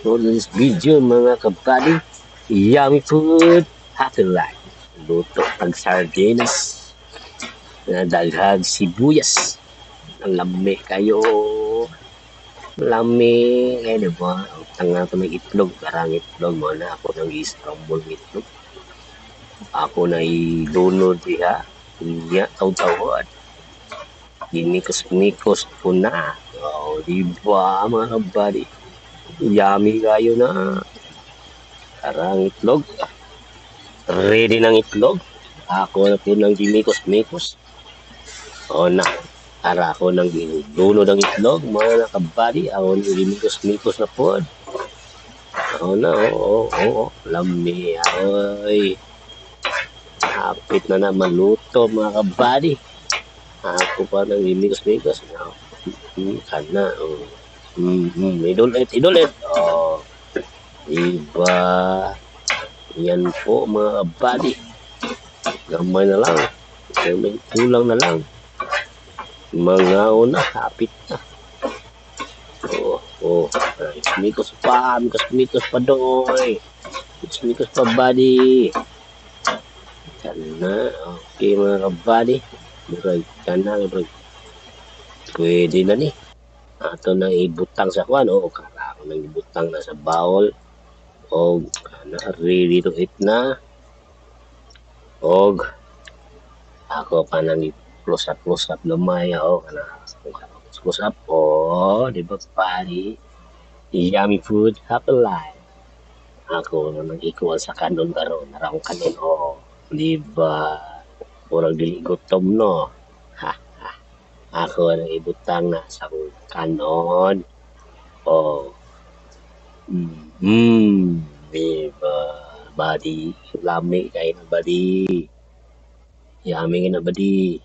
For this video mga kabady, yummy food, happy life. Luto ang sardinas, na daghag sibuyas. Ang lami kayo. Lami, diba? Tanga ko ng itlog, karang itlog mo na ako nang i-scramble itlog. Ako na i-download diha. Iya, taw-tawad. Ginikos-nikos ko na. Oh, diba mga kabady? Yummy kayo na. Karang itlog. Ready ng itlog. Ako na po nang ginikos-nikos. O na. Ara ako nang ginulo ng itlog. Mga nakabali. Ako nang ginikos-nikos na po. O na. Oo. Lami. Ay. Hapit na maluto mga kabali. Ako pa nang ginikos-nikos. Kana. Idulit. O. Diba? Yan po mga kabady. Gamay na lang. May kulang na lang. Mga una, hapit na. Mikos pa doy. Mikos pa body. Kana, okay mga kabady. Kana, pwede na ni. Ato nang ibutang sa kwan. Kala ko nang ibutang na sa bowl. Kana, ready to eat na. Ako pa nang i-close up lumay. Kana, close up. Di ba pari? Yummy food, happy life. Ako na nang ikuha sa kanon karon. Narang kanon. Di ba? Walang dili gutom, no? Ako nang ibutang na sa kanon. Diba? Body, lami kayo na body. Yummy na body.